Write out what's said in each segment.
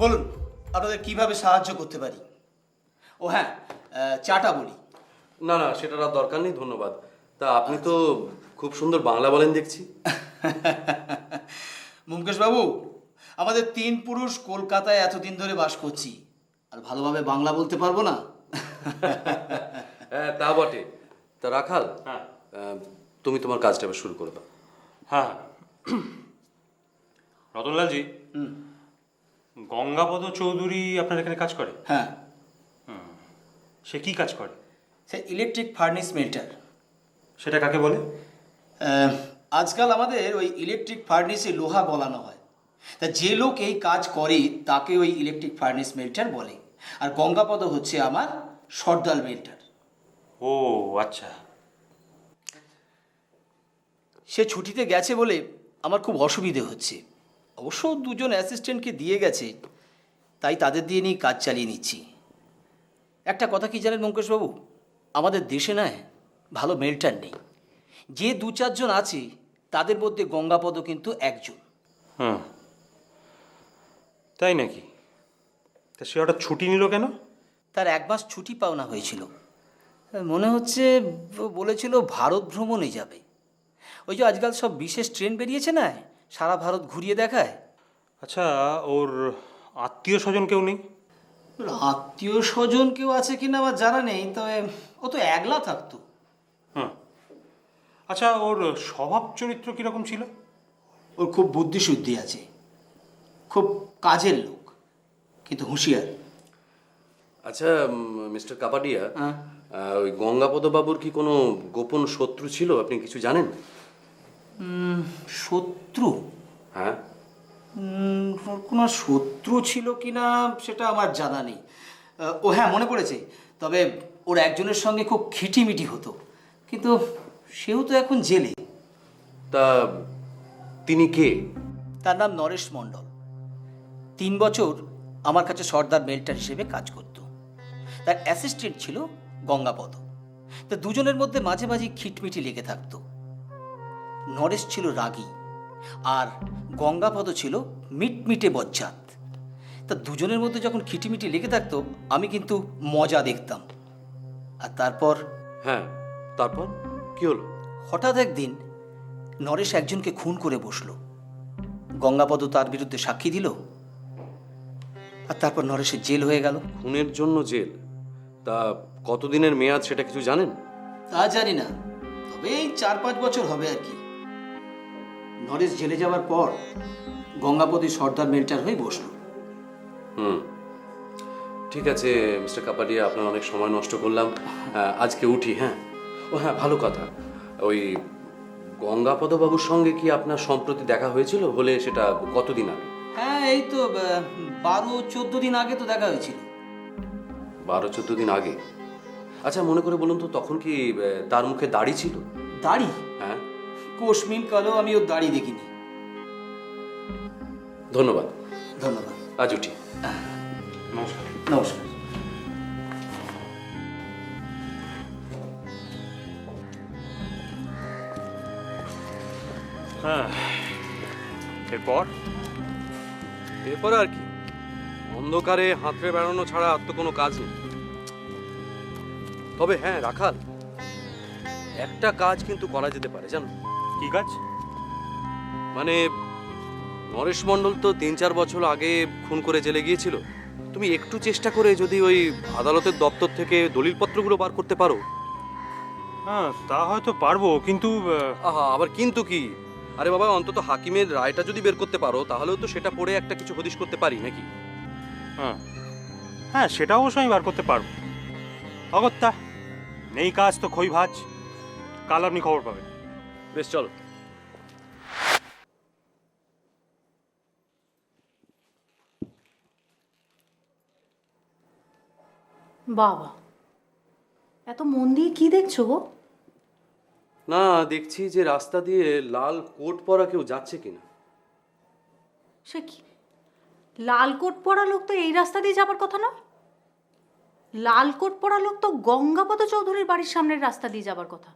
বলুন আপনাদের কিভাবে সাহায্য করতে পারি। ও হ্যাঁ, চাটা বলি। না না, সেটার আর দরকার নেই, ধন্যবাদ। তা আপনি তো খুব সুন্দর বাংলা বলেন দেখছি। মুকেশ বাবু, আমাদের 3 পুরুষ কলকাতায় এতদিন ধরে বাস করছি, আর ভালোভাবে বাংলা বলতে পারবো না? হ্যাঁ তা বটে। তা রাখাল, হ্যাঁ তুমি তোমার কাজটা এবার শুরু করে দাও। হ্যাঁ রতনলালজি, গঙ্গাপদ চৌধুরী আপনার এখানে কাজ করে? হ্যাঁ, সে কি কাজ করে? সে ইলেকট্রিক ফার্নেস মেল্টার। সেটা কাকে বলে? আজকাল আমাদের ওই ইলেকট্রিক ফার্নেসে লোহা গলানো হয়, তা যে লোক এই কাজ করে তাকে ওই ইলেকট্রিক ফার্নেস মেল্টার বলে। আর গঙ্গাপদ হচ্ছে আমার সর্দার মেল্টার। ও আচ্ছা। সে ছুটিতে গেছে বলে আমার খুব অসুবিধে হচ্ছে। অবশ্য 2জন অ্যাসিস্ট্যান্টকে দিয়ে গেছে, তাই তাদের দিয়ে নিয়ে কাজ চালিয়ে নিচ্ছি। একটা কথা কি জানেন মুকেশবাবু, আমাদের দেশে না ভালো মেল্টার নেই। যে 2-4 জন আছে তাদের মধ্যে গঙ্গাপদ কিন্তু একজন। হুম, তাই নাকি? তা সে হঠাৎ ছুটি নিল কেন? তার 1 মাস ছুটি পাওনা হয়েছিল। মনে হচ্ছে ও বলেছিল ভারত ভ্রমণে যাবে। ওই যে আজকাল সব বিশেষ ট্রেন বেরিয়েছে না, সারা ভারত ঘুরিয়ে দেখায়। আচ্ছা, ওর আত্মীয় স্বজন কেউ নেই? আত্মীয় স্বজন কেউ আছে কিনা আমার জানা নেই, তবে ও তো একলা থাকতো। হুম, আচ্ছা, ওর স্বভাব চরিত্র কীরকম ছিল? ওর খুব বুদ্ধিশুদ্ধি আছে, খুব কাজের লোক, কিন্তু হুঁশিয়ার। আচ্ছা মিস্টার কাপাডিয়া, হ্যাঁ। ওই গঙ্গাপদ বাবুর কি কোনো গোপন শত্রু ছিল, আপনি কিছু জানেন? শত্রু? হ্যাঁ। ওর কোনো শত্রু ছিল কিনা সেটা আমার জানা নেই। ও হ্যাঁ, মনে পড়েছে, তবে ওর একজনের সঙ্গে খুব খিটিমিটি হতো, কিন্তু সেও তো এখন জেলে। তা তিনি কে? তার নাম নরেশ মণ্ডল। 3 বছর আমার কাছে সর্দার মেল্টার হিসেবে কাজ করত। তার অ্যাসিস্ট্যান্ট ছিল গঙ্গাপদ। তা 2জনের মধ্যে মাঝে মাঝে খিটমিটি লেগে থাকতো। নরেশ ছিল রাগী, আর গঙ্গাপদ ছিল মিটমিটে বজ্জাত। তা 2জনের মধ্যে যখন খিটিমিটি লেগে থাকতো আমি কিন্তু মজা দেখতাম। আর তারপর হ্যাঁ, তারপর কি হলো? হঠাৎ একদিন নরেশ একজনকে খুন করে বসলো। গঙ্গাপদ তার বিরুদ্ধে সাক্ষী দিল, আর তারপর নরেশের জেল হয়ে গেল। খুনের জন্য জেল? তা কতদিনের মেয়াদ সেটা কিছু জানেন? তা জানি না, তবে এই 4-5 বছর হবে আর কি। নরেশ জেলে যাওয়ার পর গঙ্গাপতি সর্দার মেল্টার হয়ে বসলো। হুম, ঠিক আছে মিস্টার কাপাডিয়া, আপনার অনেক সময় নষ্ট করলাম। আজকে উঠি। হ্যাঁ, ও হ্যাঁ, ভালো কথা, ওই গঙ্গাপদ বাবুর সঙ্গে কি আপনার সম্প্রতি দেখা হয়েছিল? হলে সেটা কতদিন আগে? হ্যাঁ, এই তো 12-14 দিন আগে তো দেখা হয়েছিল। 12-14 দিন আগে? আচ্ছা মনে করে বলুন তো, তখন কি তার মুখে দাড়ি ছিল? দাড়ি? হ্যাঁ। কোশমিন কালো আমি ওর দাড়ি দেখিনি। ধন্যবাদ। ধন্যবাদ। আজ উঠি। নমস্কার। নমস্কার। হ্যাঁ, এরপর? এরপর আর কি, অন্ধকারে হাতড়ে বেড়ানো ছাড়া আর তো কোনো কাজ নেই। তবে হ্যাঁ রাখাল, একটা কাজ কিন্তু করা যেতে পারে জানো। কি কাজ? মানে নরেশ মণ্ডল তো 3-4 বছর আগে খুন করে জেলে গিয়েছিল। তুমি একটু চেষ্টা করে যদি ওই আদালতের দপ্তর থেকে দলিলপত্রগুলো বার করতে পারো। হ্যাঁ, তা হয়তো পারবো, কিন্তু আহা, আবার কিন্তু কি? আরে বাবা, অন্তত হাকিমের রায়টা যদি বের করতে পারো তাহলেও তো সেটা পড়ে একটা কিছু হদিশ করতে পারি নাকি? হ্যাঁ হ্যাঁ, সেটা অবশ্যই আমি বার করতে পারবো। অগত্যা নেই কাজ তো খই ভাজ। কাল আপনি খবর পাবেন। বেশ, চলো। বাবা, এত মন দিয়ে কি দেখছো গো? না, দেখছি যে রাস্তা দিয়ে লাল কোট পরা কেউ যাচ্ছে কিনা। সে কি, লাল কোট পরা লোক তো এই রাস্তা দিয়ে যাবার কথা নয়। লাল কোট পরা লোক তো গঙ্গাপদ চৌধুরীর বাড়ির সামনের রাস্তা দিয়ে যাবার কথা।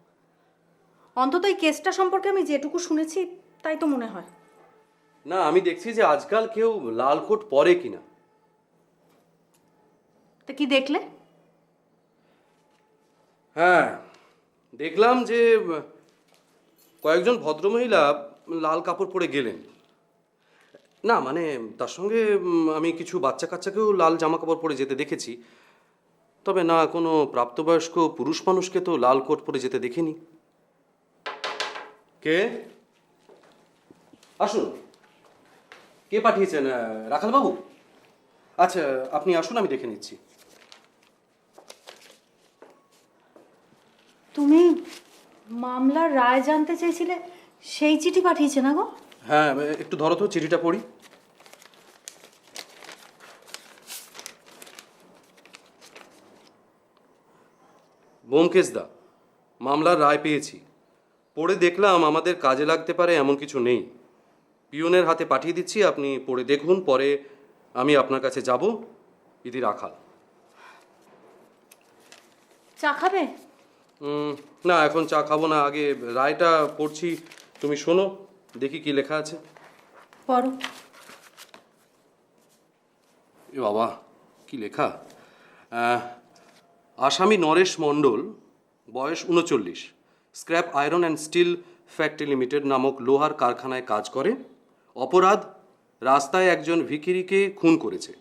অন্তত এই কেসটা সম্পর্কে আমি যেটুকু শুনেছি তাই তো মনে হয়। না, আমি দেখছি যে আজকাল কেউ লাল কোট পরে কিনা। তা কি দেখলে? হ্যাঁ, দেখলাম যে কয়েকজন ভদ্রমহিলা লাল কাপড় পরে গেলেন। না মানে তার সঙ্গে আমি কিছু বাচ্চা কাচ্চাকেও লাল জামা কাপড় পরে যেতে দেখেছি। তবে না, কোনো প্রাপ্তবয়স্ক পুরুষ মানুষকে তো লাল কোট পরে যেতে দেখিনি। কে? আসুন। কে পাঠিয়েছেন? রাখাল বাবু? আচ্ছা, আপনি আসুন, আমি দেখে নিচ্ছি। তুমি মামলার রায় জানতে চেয়েছিলে, সেই চিঠি পাঠিয়েছে না গো? হ্যাঁ, একটু ধরো তো, চিঠিটা পড়ি। ব্যোমকেশদা, মামলার রায় পেয়েছি। পড়ে দেখলাম আমাদের কাজে লাগতে পারে এমন কিছু নেই। পিয়নের হাতে পাঠিয়ে দিচ্ছি, আপনি পড়ে দেখুন, পরে আমি আপনার কাছে যাব। ইতি রাখাল। চা খাবে? না, এখন চা খাবো না, আগে রায়টা পড়ছি, তুমি শোনো, দেখি কি লেখা আছে। পড়ো। এ বাবা, কি লেখা! আসামি নরেশ মণ্ডল, বয়স 39, scrap iron and steel factory limited নামক লোহার কারখানায় কাজ করে। অপরাধ, রাস্তায় একজন ভিখিরিকে খুন করেছে।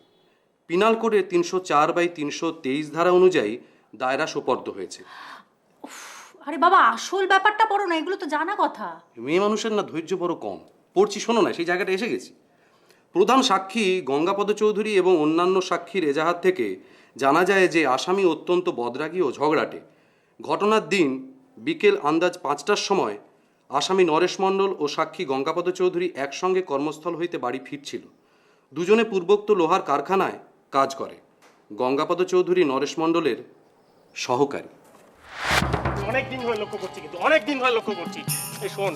পিনাল কোডের 304/323 ধারা অনুযায়ী দায়রা সোপর্দ হয়েছে। আরে বাবা, আসল ব্যাপারটা পড়ো না, এগুলো তো জানা কথা। মেয়ে মানুষের না ধৈর্য বড় কম। পড়ছি, শোনো না, সেই জায়গাটা এসে গেছি। প্রধান সাক্ষী গঙ্গাপদ চৌধুরী এবং অন্যান্য সাক্ষীর এজাহার থেকে জানা যায় যে আসামি অত্যন্ত বদরাগী ও ঝগড়াটে। ঘটনার দিন বিকেল আন্দাজ 5টার সময় আসামি নরেশ মণ্ডল ও সাক্ষী গঙ্গাপদ চৌধুরী একসঙ্গে কর্মস্থল হইতে বাড়ি ফিরছিল। দুজনে পূর্বোক্ত লোহার কারখানায় কাজ করে। গঙ্গাপদ চৌধুরী নরেশ মণ্ডলের সহকারী। অনেক দিন ধরে লক্ষ্য করছি, কিন্তু অনেক দিন ধরে লক্ষ্য করছি। এই শোন,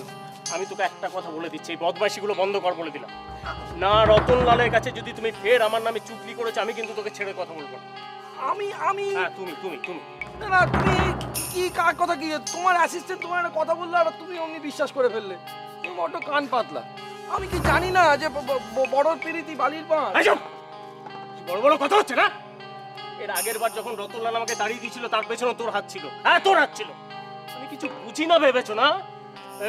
আমি তোকে একটা কথা বলে দিচ্ছি, এই বদমাইশিগুলো বন্ধ কর বলে দিলাম। না, রতনলালের কাছে যদি তুমি ফের আমার নামে চুগলি করেছো, আমি কিন্তু তোকে ছেড়ে কথা বলবো না। আমি হ্যাঁ, তুমি তুমি তুমি না না, তুমি কি কার কথা কি? তোমার অ্যাসিস্ট্যান্ট তোমার একটা কথা বললো আর তুমি অমনি বিশ্বাস করে ফেললে। তুমি বড্ড কান পাতলা। আমি কি জানি না যে বড় পিরিতি বালির পান? এই চুপ! বড় বড় কথা হচ্ছে না। এর আগের বার যখন রতনলাল আমাকে তাড়িয়ে দিয়েছিল, তার পেছনে তোর হাত ছিল। হ্যাঁ, তোর হাত ছিল। আমি কিছু বুঝি না ভেবেছো না?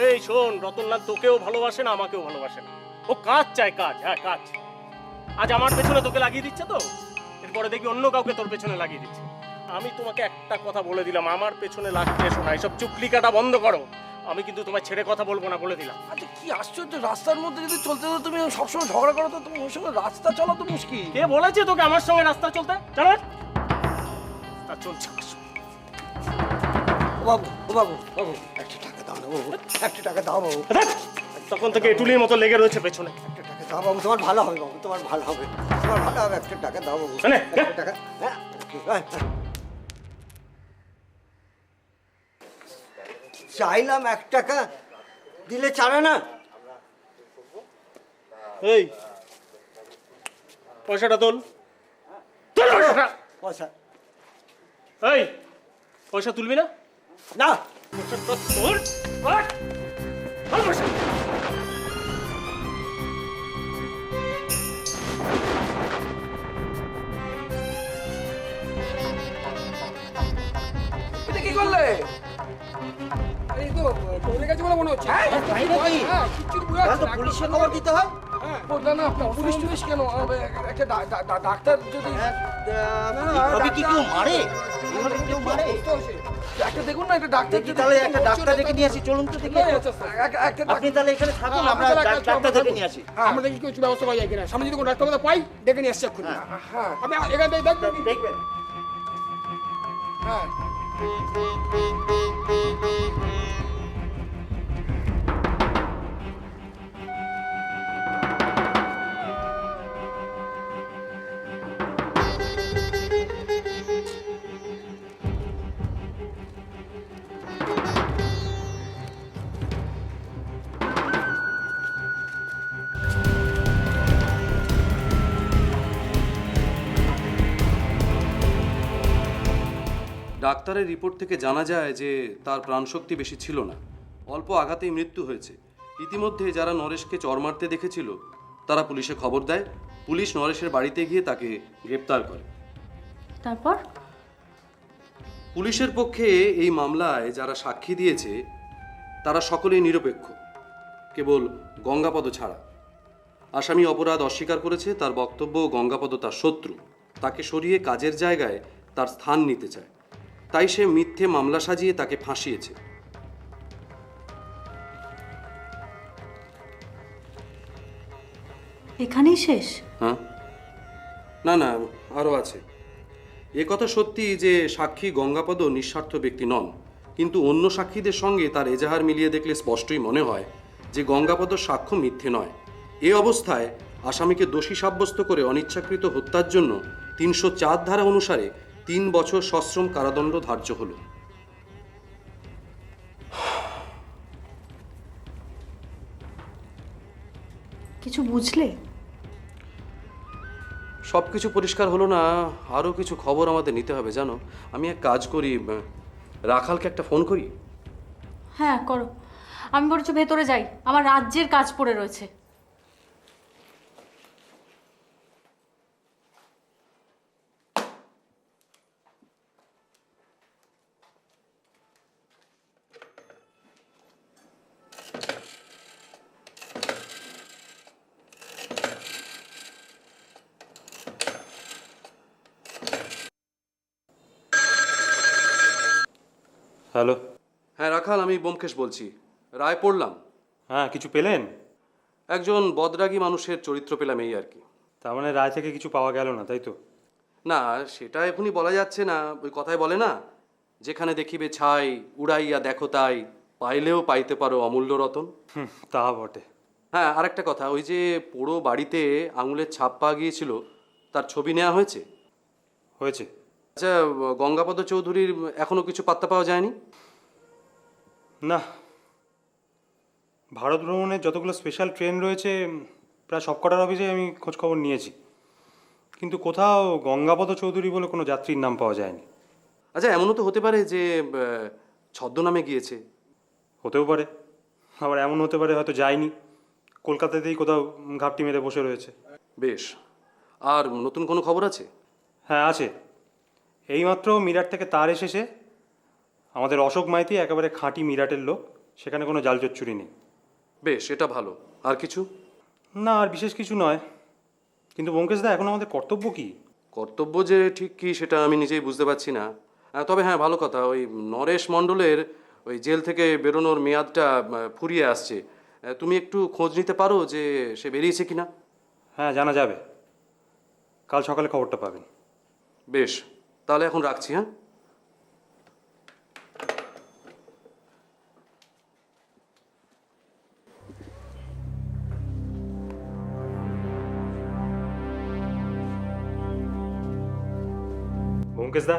এই শোন, রতনলাল তোকেও ভালোবাসে না, আমাকেও ভালোবাসে না। ও কাজ চায়, কাজ। হ্যাঁ, কাজ। আজ আমার পেছনে তোকে লাগিয়ে দিচ্ছে, তো এরপরে দেখবি অন্য কাউকে তোর পেছনে লাগিয়ে দিচ্ছে। আমি তোমাকে একটা কথা বলে দিলাম, আমার পেছনে লাগতে এসো না, এসব চুকলি কাটা বন্ধ করো। আমি কিন্তু তোমায় ছেড়ে কথা বলবো না, বলে দিলাম। আচ্ছা, কি আশ্চর্য, রাস্তার মধ্যে যদি চলতে চলতে তুমি সবসময় ঝগড়া করো, তো তুমি ওর সঙ্গে রাস্তা চলা তো মুশকিল। কে বলেছে তোকে আমার সঙ্গে রাস্তা চলতে? চল, তা চলছে আমার সঙ্গে। বাবু বাবু বাবু, একটা টাকা দাও না বাবু, একটা টাকা দাও বাবু। তখন থেকে এটুলির মতো লেগে রয়েছে পেছনে। একটা টাকা দাও বাবু, তোমার ভালো হবে বাবু, তোমার ভালো হবে, তোমার ভালো হবে। একটা টাকা দাও বাবু, নে, একটা টাকা। হ্যাঁ, চাইলাম 1 টাকা, দিলে ছাড়ে না। এই পয়সাটা তোল, তোল পয়সাটা। পয়সা এই পয়সা তুলবি না? না, পয়সাটা তোল, তোল, তোল পয়সা। এটা কি করলে? আরে তো পড়ে গেছে বলে মনে হচ্ছে। হ্যাঁ, কিচ্ছু বুঝা যাচ্ছে না। পুলিশে খবর দিতে হয়। হ্যাঁ, না না, পুলিশ টুলিশ কেন? একটা ডাক্তার যদি এইভাবে কি কেউ মারে? এইভাবে কেউ মারে? একটা দেখুন না, একটা ডাক্তার দেখি তাহলে একটা ডাক্তার ডেকে নিয়ে আসি, চলুন তো দেখি। আপনি তাহলে এখানে থাকুন, আমরা ডাক্তার ডেকে নিয়ে আসি। আমরা দেখি কিছু ব্যবস্থা পাই যায় কিনা। সামনে যদি কোনো ডাক্তার পাই, ডেকে নিয়ে আসছি এক্ষুনি। হ্যাঁ আপনি এখান থেকে দেখবেন। দেখবেন। হ্যাঁ, ডাক্তারের রিপোর্ট থেকে জানা যায় যে তার প্রাণশক্তি বেশি ছিল না, অল্প আঘাতেই মৃত্যু হয়েছে। ইতিমধ্যে যারা নরেশকে চর মারতে দেখেছিল তারা পুলিশে খবর দেয়। পুলিশ নরেশের বাড়িতে গিয়ে তাকে গ্রেপ্তার করে। তারপর? পুলিশের পক্ষে এই মামলায় যারা সাক্ষী দিয়েছে তারা সকলেই নিরপেক্ষ, কেবল গঙ্গাপদ ছাড়া। আসামি অপরাধ অস্বীকার করেছে, তার বক্তব্য গঙ্গাপদ তার শত্রু, তাকে সরিয়ে কাজের জায়গায় তার স্থান নিতে চায়, তাই সে মিথ্যে মামলা সাজিয়ে তাকে ফাঁসিয়েছে। এখানেই শেষ? হ্যাঁ, না না, আরও আছে। এ কথা সত্যি যে সাক্ষী গঙ্গাপদ নিঃস্বার্থ ব্যক্তি নন, কিন্তু অন্য সাক্ষীদের সঙ্গে তার এজাহার মিলিয়ে দেখলে স্পষ্টই মনে হয় যে গঙ্গাপদ সাক্ষ্য মিথ্যে নয়। এ অবস্থায় আসামিকে দোষী সাব্যস্ত করে অনিচ্ছাকৃত হত্যার জন্য 304 ধারা অনুসারে 3 বছর সশ্রম কারাদণ্ড ধার্য হল। কিছু বুঝলে? সব কিছু পরিষ্কার হলো না, আরও কিছু খবর আমাদের নিতে হবে জানো। আমি এক কাজ করি, রাখালকে একটা ফোন করি। হ্যাঁ করো, আমি বরঞ্চ ভেতরে যাই, আমার রাজ্যের কাজ পড়ে রয়েছে। হ্যালো। হ্যাঁ রাখাল, আমি ব্যোমকেশ বলছি। রায় পড়লাম। হ্যাঁ, কিছু পেলেন? একজন বদরাগী মানুষের চরিত্র পেলাম, এই আর কি। তার মানে রায় থেকে কিছু পাওয়া গেল না, তাই তো? না, সেটা এখনই বলা যাচ্ছে না। ওই কথায় বলে না, যেখানে দেখিবে ছাই উড়াইয়া দেখো তাই, পাইলেও পাইতে পারো অমূল্য রতন। তা বটে। হ্যাঁ, আরেকটা কথা, ওই যে পোড়ো বাড়িতে আঙুলের ছাপ পাওয়া গিয়েছিল, তার ছবি নেওয়া হয়েছে? হয়েছে। আচ্ছা, গঙ্গাপদ চৌধুরীর এখনো কিছু পাত্তা পাওয়া যায়নি? না, ভারত ভ্রমণের যতগুলো স্পেশাল ট্রেন রয়েছে প্রায় সবকটার অফিসে আমি খোঁজখবর নিয়েছি, কিন্তু কোথাও গঙ্গাপদ চৌধুরী বলে কোনো যাত্রীর নাম পাওয়া যায়নি। আচ্ছা, এমনও তো হতে পারে যে ছদ্মনামে গিয়েছে। হতেও পারে, আবার এমন হতে পারে হয়তো যায়নি, কলকাতাতেই কোথাও ঘাপটি মেরে বসে রয়েছে। বেশ, আর নতুন কোনো খবর আছে? হ্যাঁ আছে, এইমাত্র মিরাট থেকে তার এসেছে। আমাদের অশোক মাইতি একেবারে খাঁটি মিরাটের লোক, সেখানে কোনো জাল চচ্চুরি নেই। বেশ, এটা ভালো। আর কিছু? না, আর বিশেষ কিছু নয়, কিন্তু ব্যোমকেশদা এখন আমাদের কর্তব্য কি? কর্তব্য যে ঠিক কি সেটা আমি নিজেই বুঝতে পারছি না। তবে হ্যাঁ, ভালো কথা, ওই নরেশ মণ্ডলের ওই জেল থেকে বেরোনোর মেয়াদটা ফুরিয়ে আসছে। তুমি একটু খোঁজ নিতে পারো যে সে বেরিয়েছে কিনা? হ্যাঁ, জানা যাবে, কাল সকালে খবরটা পাবেন। বেশ, তাহলে এখন রাখছি। হ্যাঁ, ব্যোমকেশদা।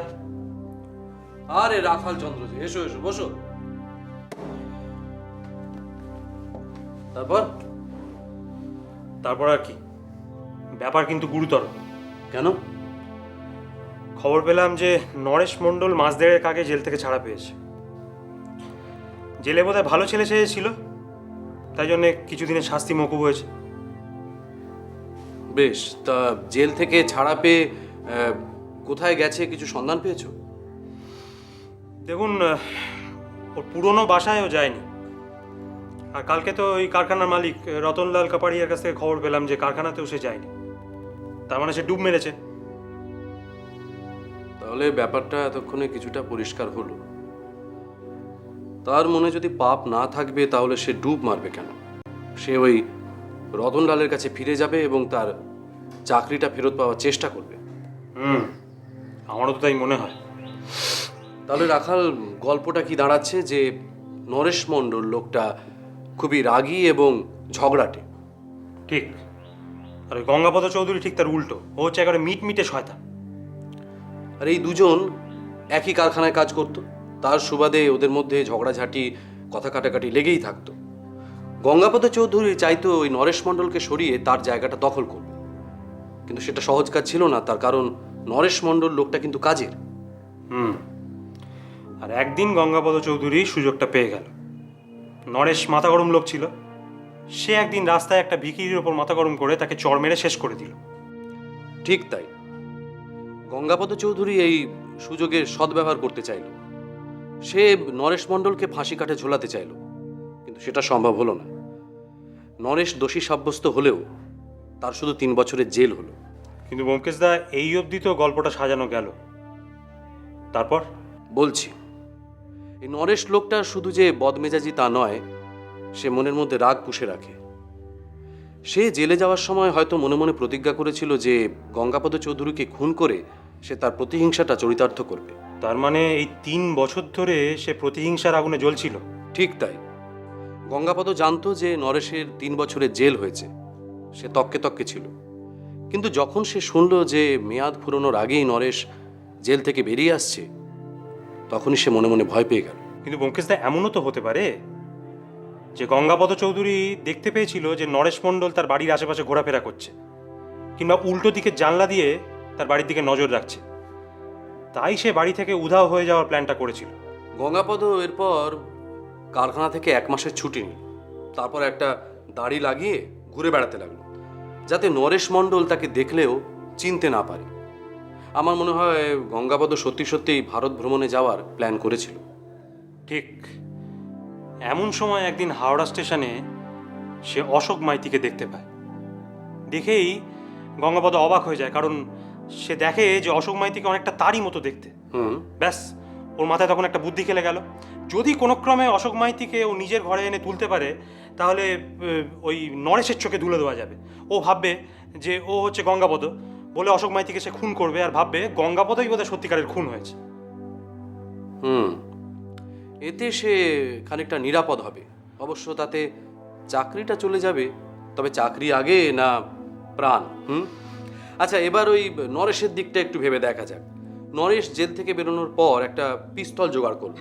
আরে রাখাল চন্দ্রজি, এসো এসো, বসো। তারপর? তারপর আর কি, ব্যাপার কিন্তু গুরুতর। কেন? খবর পেলাম যে নরেশ মণ্ডল মাস দেড়েক আগে জেল থেকে ছাড়া পেয়েছে। জেলে বোধহয় ভালো ছেলে চেয়েছিল, তাই জন্যে কিছুদিনের শাস্তি মকুব হয়েছে। বেশ, তা জেল থেকে ছাড়া পেয়ে কোথায় গেছে কিছু সন্ধান পেয়েছো? দেখুন, ওর পুরনো বাসায়ও যায়নি। আর কালকে তো ওই কারখানার মালিক রতনলাল কাপাড়িয়ার কাছ থেকে খবর পেলাম যে কারখানাতেও সে যায়নি। তার মানে সে ডুব মেরেছে। তাহলে ব্যাপারটা এতক্ষণে কিছুটা পরিষ্কার হলো। তার মনে যদি পাপ না থাকবে তাহলে সে ডুব মারবে কেন? সে ওই রতনলালের কাছে ফিরে যাবে এবং তার চাকরিটা ফেরত পাওয়ার চেষ্টা করবে। আমারও তো তাই মনে হয়। তাহলে রাখাল, গল্পটা কি দাঁড়াচ্ছে যে নরেশ মণ্ডল লোকটা খুবই রাগী এবং ঝগড়াটে। ঠিক। আর ওই গঙ্গাপদ চৌধুরী ঠিক তার উল্টো, ও হচ্ছে একেবারে মিটমিটে শয়তান। আর এই দুজন একই কারখানায় কাজ করত, তার সুবাদে ওদের মধ্যে ঝগড়াঝাঁটি, কথা কাটাকাটি লেগেই থাকতো। গঙ্গাপদ চৌধুরী চাইতো ওই নরেশ মণ্ডলকে সরিয়ে তার জায়গাটা দখল করবে, কিন্তু সেটা সহজ কাজ ছিল না, তার কারণ নরেশ মণ্ডল লোকটা কিন্তু কাজের। আর একদিন গঙ্গাপদ চৌধুরী সুযোগটা পেয়ে গেল। নরেশ মাথা গরম লোক ছিল, সে একদিন রাস্তায় একটা ভিখিরির ওপর মাথা গরম করে তাকে চড় মেরে শেষ করে দিল। ঠিক তাই। গঙ্গাপদ চৌধুরী এই সুযোগের সদ্ব্যবহার করতে চাইল। সে নরেশ মণ্ডলকে ফাঁসি কাঠে ঝোলাতে চাইল, কিন্তু সেটা সম্ভব হলো না। নরেশ দোষী সাব্যস্ত হলেও তার শুধু 3 বছরের জেল হলো। কিন্তু ব্যোমকেশদা, এই অবধি তো গল্পটা সাজানো গেল, তারপর? বলছি, এই নরেশ লোকটা শুধু যে বদমেজাজি তা নয়, সে মনের মধ্যে রাগ পুষে রাখে। সে জেলে যাওয়ার সময় হয়তো মনে মনে প্রতিজ্ঞা করেছিল যে গঙ্গাপদ চৌধুরীকে খুন করে সে তার প্রতিহিংসাটা চরিতার্থ করবে। তার মানে এই 3 বছর ধরে সে প্রতিহিংসার আগুনে জ্বলছিল। ঠিক তাই। গঙ্গাপদ জানতো যে নরেশের 3 বছরের জেল হয়েছে, সে তককে তককে ছিল। কিন্তু যখন সে শুনল যে মেয়াদ ফুরোনোর আগেই নরেশ জেল থেকে বেরিয়ে আসছে, তখনই সে মনে মনে ভয় পেয়ে গেল। কিন্তু ব্যোমকেশদা, এমনও তো হতে পারে যে গঙ্গাপদ চৌধুরী দেখতে পেয়েছিল যে নরেশ মণ্ডল তার বাড়ির আশেপাশে ঘোরাফেরা করছে, কিংবা উল্টো দিকে জানলা দিয়ে তার বাড়ির দিকে নজর রাখছে, তাই সে বাড়ি থেকে উধাও হয়ে যাওয়ার প্ল্যানটা করেছিল। গঙ্গাপদ এরপর কারখানা থেকে 1 মাসের ছুটি নিল। তারপর একটা দাড়ি লাগিয়ে ঘুরে বেড়াতে লাগলো, যাতে নরেশ মণ্ডল তাকে দেখলেও চিনতে না পারে। আমার মনে হয় গঙ্গাপদ সত্যি সত্যিই ভারত ভ্রমণে যাওয়ার প্ল্যান করেছিল। ঠিক এমন সময় একদিন হাওড়া স্টেশনে সে অশোক মাইতিকে দেখতে পায়। দেখেই গঙ্গাপদ অবাক হয়ে যায়, কারণ সে দেখে যে অশোক মাইতিকে অনেকটা তারই মতো দেখতে। ব্যাস, ওর মাথায় তখন একটা বুদ্ধি খেলে গেল, যদি কোনো ক্রমে অশোক মাইতিকে ও নিজের ঘরে এনে তুলতে পারে, তাহলে ওই নরেশের চোখে তুলে দেওয়া যাবে। ও ভাববে যে ও হচ্ছে গঙ্গাপদ, বলে অশোক মাইতিকে সে খুন করবে, আর ভাববে গঙ্গাপদই বোধহয় সত্যিকারের খুন হয়েছে। এতে সে খানিকটা নিরাপদ হবে। অবশ্য তাতে চাকরিটা চলে যাবে, তবে চাকরি আগে না প্রাণ। আচ্ছা, এবার ওই নরেশের দিকটা একটু ভেবে দেখা যাক। নরেশ জেল থেকে বেরোনোর পর একটা পিস্তল জোগাড় করল।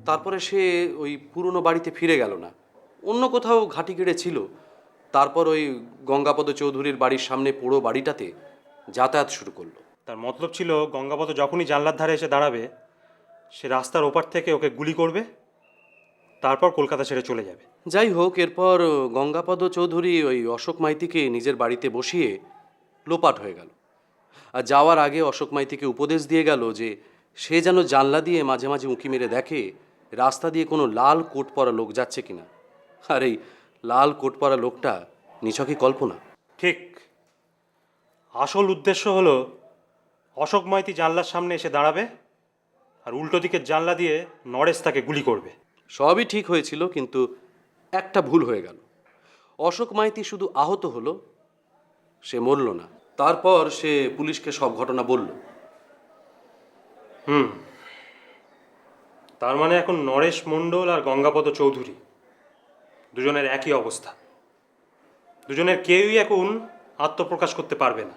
তারপরে সে ওই পুরনো বাড়িতে ফিরে গেল না, অন্য কোথাও ঘাঁটি গেড়ে ছিল। তারপর ওই গঙ্গাপদ চৌধুরীর বাড়ির সামনে পুরো বাড়িটাতে যাতায়াত শুরু করলো। তার মতলব ছিল গঙ্গাপদ যখনই জানলার ধারে এসে দাঁড়াবে, সে রাস্তার ওপার থেকে ওকে গুলি করবে, তারপর কলকাতা ছেড়ে চলে যাবে। যাই হোক, এরপর গঙ্গাপদ চৌধুরী ওই অশোক মাইতিকে নিজের বাড়িতে বসিয়ে লোপাট হয়ে গেল। আর যাওয়ার আগে অশোক মাইতিকে উপদেশ দিয়ে গেল যে সে যেন জানলা দিয়ে মাঝে মাঝে উঁকি মেরে দেখে রাস্তা দিয়ে কোনো লাল কোট পরা লোক যাচ্ছে কিনা। আর এই লাল কোট পরা লোকটা নিছকই কল্পনা। ঠিক, আসল উদ্দেশ্য হলো অশোক মাইতি জানলার সামনে এসে দাঁড়াবে, আর উল্টো দিকের জানলা দিয়ে নরেশ তাকে গুলি করবে। সবই ঠিক হয়েছিল, কিন্তু একটা ভুল হয়ে গেল। অশোক মাইতি শুধু আহত হলো, সে মরল না। তারপর সে পুলিশকে সব ঘটনা বলল। তার মানে এখন নরেশ মণ্ডল আর গঙ্গাপদ চৌধুরী দুজনের একই অবস্থা। দুজনের কেউই এখন আত্মপ্রকাশ করতে পারবে না,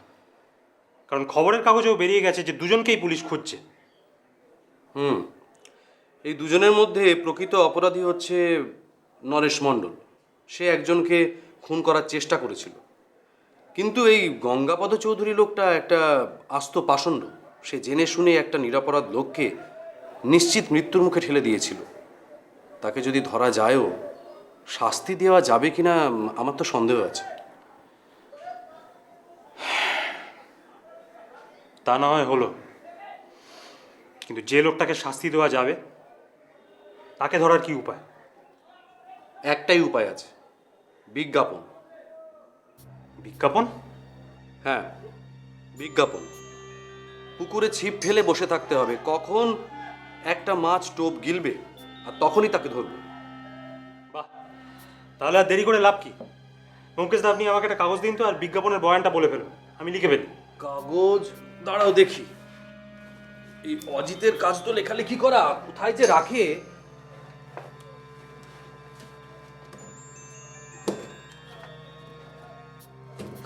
কারণ খবরের কাগজেও বেরিয়ে গেছে যে দুজনকেই পুলিশ খুঁজছে। এই দুজনের মধ্যে প্রকৃত অপরাধী হচ্ছে নরেশ মণ্ডল। সে একজনকে খুন করার চেষ্টা করেছিল, কিন্তু এই গঙ্গাপদ চৌধুরী লোকটা একটা আস্ত পাষণ্ড। সে জেনে শুনে একটা নিরপরাধ লোককে নিশ্চিত মৃত্যুর মুখে ঠেলে দিয়েছিল। তাকে যদি ধরা যায়ও, শাস্তি দেওয়া যাবে কিনা আমার তো সন্দেহ আছে। তা না হয় হলো, কিন্তু যে লোকটাকে শাস্তি দেওয়া যাবে তাকে ধরার কি উপায়? একটাই উপায় আছে, বিজ্ঞাপন। বিজ্ঞাপন? হ্যাঁ, বিজ্ঞাপন। পুকুরে ছিপ ফেলে বসে থাকতে হবে, কখন একটা মাছ টোপ গিলবে আর তখনই তাকে ধরবে। বাহ, তাহলে আর দেরি করে লাভ কি? ব্যোমকেশদা, আপনি আমাকে একটা কাগজ দিন তো, আর বিজ্ঞাপনের বয়ানটা বলে ফেলুন, আমি লিখে ফেলি। কাগজ? দাঁড়াও দেখি। এই অজিতের কাজ তো লেখালেখি করা, কোথায় যে রাখে।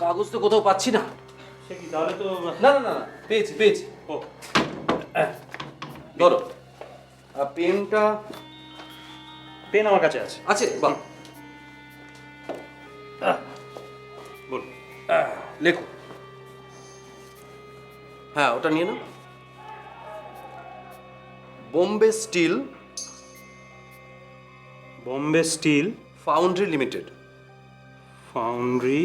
কাগজ তো কোথাও পাচ্ছি না। সে কি, তাহলে তো না না না, পেয়েছি পেয়েছি। ও, ধরো। আর পেনটা? পেন আমার কাছে আছে। আছে? বাহ, বলুন। লেখো। হ্যাঁ, ওটা নিয়ে নাও। Bombay steel Bombay steel foundry limited. Foundry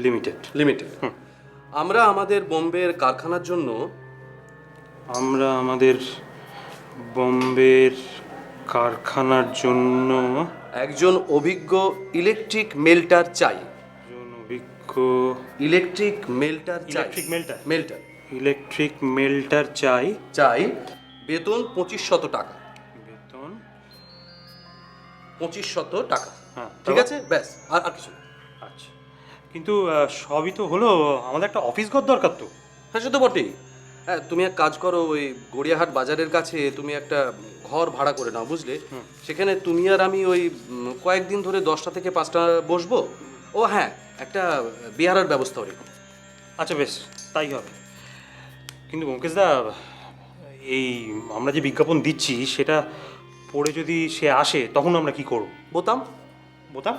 limited. Limited. আমরা আমাদের বোম্বের কারখানার জন্য আমরা আমাদের বোম্বের কারখানার জন্য একজন অভিজ্ঞ ইলেকট্রিক মেল্টার চাই। অভিজ্ঞ ইলেকট্রিক মেল্টার চাই। Electric melter melter electric melter চাই। চাই। বেতন 2500 টাকা। বেতন 2500 টাকা। হ্যাঁ, ঠিক আছে, ব্যাস। আর কিছু না। আচ্ছা, কিন্তু সবই তো হলো, আমাদের একটা অফিস ঘর দরকার তো। হ্যাঁ, সে তো বটেই। হ্যাঁ, তুমি এক কাজ করো, ওই গড়িয়াহাট বাজারের কাছে তুমি একটা ঘর ভাড়া করে নাও, বুঝলে? সেখানে তুমি আর আমি ওই কয়েকদিন ধরে 10টা থেকে 5টা বসবো। ও হ্যাঁ, একটা বিহারের ব্যবস্থাও রেখো। আচ্ছা, বেশ, তাই হবে। কিন্তু মুকেশদা, এই আমরা যে বিজ্ঞাপন দিচ্ছি সেটা পড়ে যদি সে আসে তখন আমরা কি করব? বোতাম বোতাম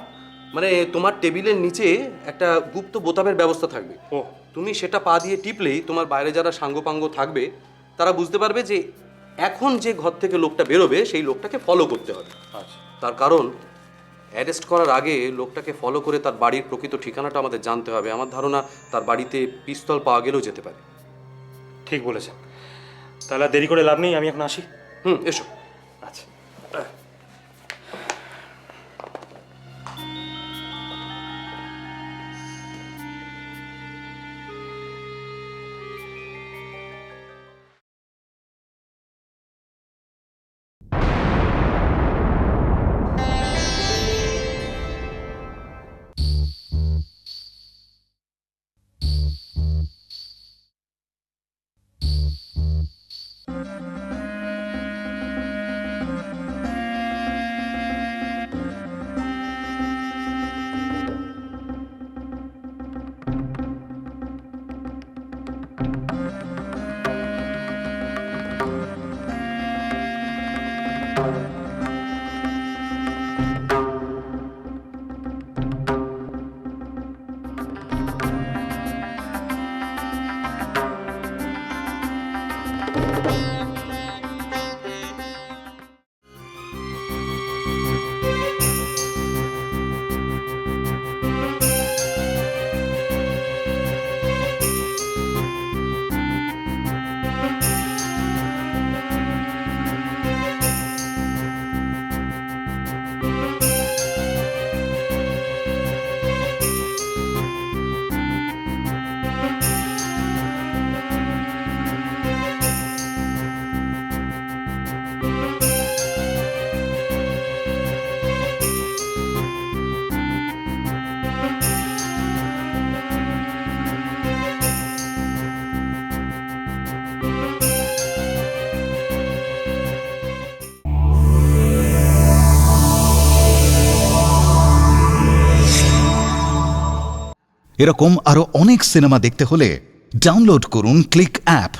মানে তোমার টেবিলের নিচে একটা গুপ্ত বোতামের ব্যবস্থা থাকবে। ও, তুমি সেটা পা দিয়ে টিপলেই তোমার বাইরে যারা সাঙ্গপাঙ্গ থাকবে তারা বুঝতে পারবে যে এখন যে ঘর থেকে লোকটা বেরোবে সেই লোকটাকে ফলো করতে হবে। আচ্ছা, তার কারণ অ্যারেস্ট করার আগে লোকটাকে ফলো করে তার বাড়ির প্রকৃত ঠিকানাটা আমাদের জানতে হবে। আমার ধারণা তার বাড়িতে পিস্তল পাওয়া গেলেও যেতে পারে। ঠিক বলেছেন। তাহলে আর দেরি করে লাভ নেই, আমি এখন আসি। এসো। আচ্ছা। এরকম আরো অনেক সিনেমা দেখতে হলে ডাউনলোড করুন ক্লিক অ্যাপ।